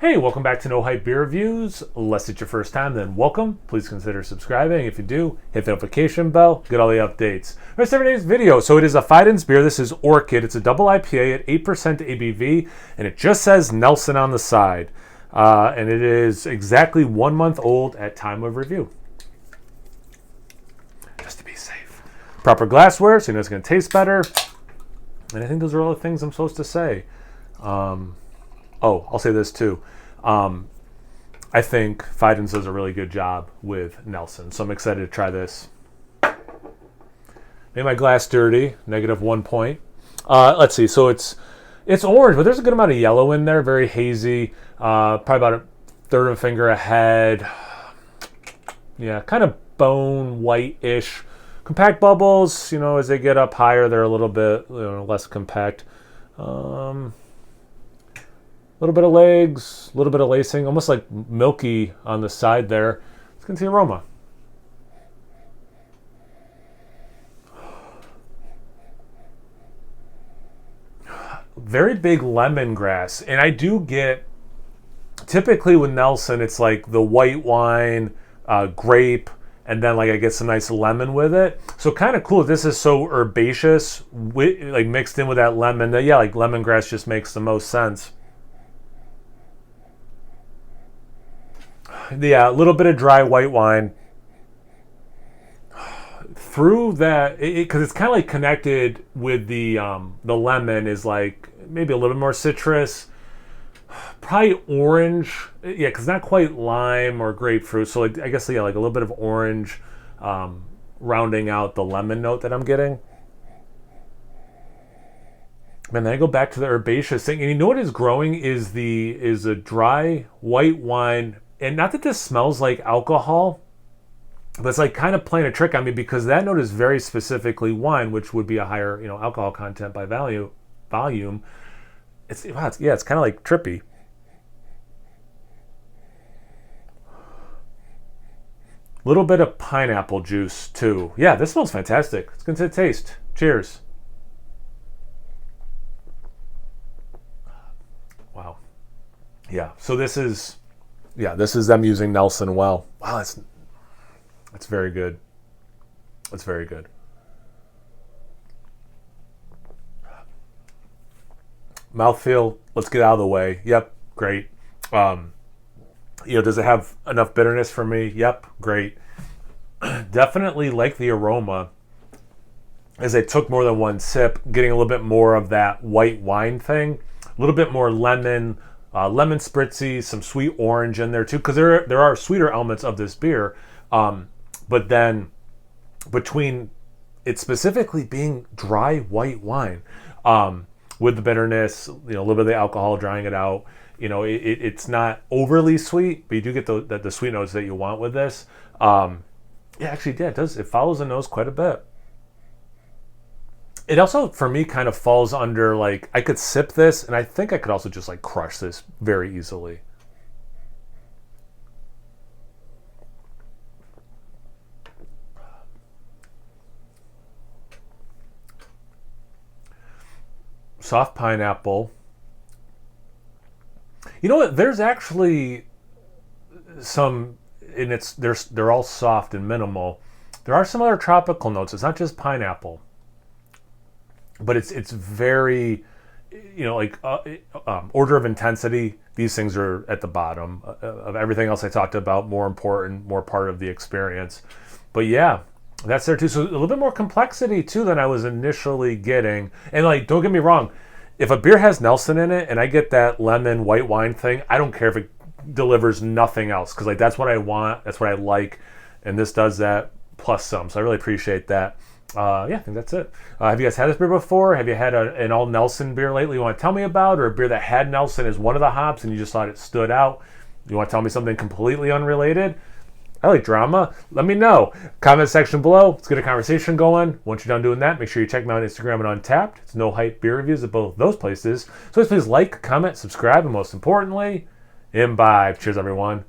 Hey, welcome back to No Hype Beer Reviews. Unless it's your first time, then welcome. Please consider subscribing. If you do, hit the notification bell, get all the updates. Here's today's video. So it is a Fidens beer. This is Orchid. It's a double IPA at 8% ABV, and it just says Nelson on the side. And it is exactly 1 month old at time of review. Just to be safe. Proper glassware, so you know it's going to taste better. And I think those are all the things I'm supposed to say. I'll say this too. I think Fidens does a really good job with Nelson, so I'm excited to try this. Made my glass dirty, -1 point. Let's see, so it's orange, but there's a good amount of yellow in there, very hazy, probably about a third of a finger ahead. Yeah, kind of bone white-ish. Compact bubbles, you know, as they get up higher, they're a little bit less compact. A little bit of legs, a little bit of lacing, almost like milky on the side there. Let's get the aroma. Very big lemongrass, and I do get, typically with Nelson, it's like the white wine, grape, and then like I get some nice lemon with it. So kind of cool. This is so herbaceous, like mixed in with that lemon. That yeah, like lemongrass just makes the most sense. Yeah, a little bit of dry white wine. Through that, because it's kind of like connected with the lemon, is like maybe a little bit more citrus, probably orange. Yeah, because not quite lime or grapefruit. So like, I guess yeah, like a little bit of orange, rounding out the lemon note that I'm getting. And then I go back to the herbaceous thing, and you know what is growing is a dry white wine. And not that this smells like alcohol, but it's like kind of playing a trick on me because that note is very specifically wine, which would be a higher, alcohol content by volume. It's kind of like trippy. Little bit of pineapple juice too. Yeah, this smells fantastic. Let's get to the taste. Cheers. Wow. Yeah. So this is them using Nelson well. Wow, that's very good. That's very good. Mouthfeel, let's get out of the way. Yep, great. Does it have enough bitterness for me? Yep, great. Definitely like the aroma. As I took more than one sip, getting a little bit more of that white wine thing, a little bit more lemon, lemon spritzy, some sweet orange in there too, because there are sweeter elements of this beer. But then between it specifically being dry white wine, with the bitterness, a little bit of the alcohol drying it out, it's not overly sweet, but you do get the sweet notes that you want with this. It follows the nose quite a bit. It also, for me, kind of falls under, like, I could sip this, and I think I could also just, like, crush this very easily. Soft pineapple. You know what? There's actually some, and they're all soft and minimal. There are some other tropical notes. It's not just pineapple. But it's very, order of intensity. These things are at the bottom of everything else I talked about. More important, more part of the experience. But yeah, that's there too. So a little bit more complexity too than I was initially getting. And like, don't get me wrong, if a beer has Nelson in it and I get that lemon white wine thing, I don't care if it delivers nothing else because like that's what I want, that's what I like, and this does that plus some. So I really appreciate that. I think that's it. Have you guys had this beer before? Have you had an all Nelson beer lately you want to tell me about, or a beer that had Nelson as one of the hops and you just thought it stood out? You want to tell me something completely unrelated? I like drama. Let me know. Comment section below. Let's get a conversation going. Once you're done doing that, make sure you check me out on Instagram and Untapped. It's No Hype Beer Reviews at both those places. So please like, comment, subscribe, and most importantly, imbibe. Cheers, everyone.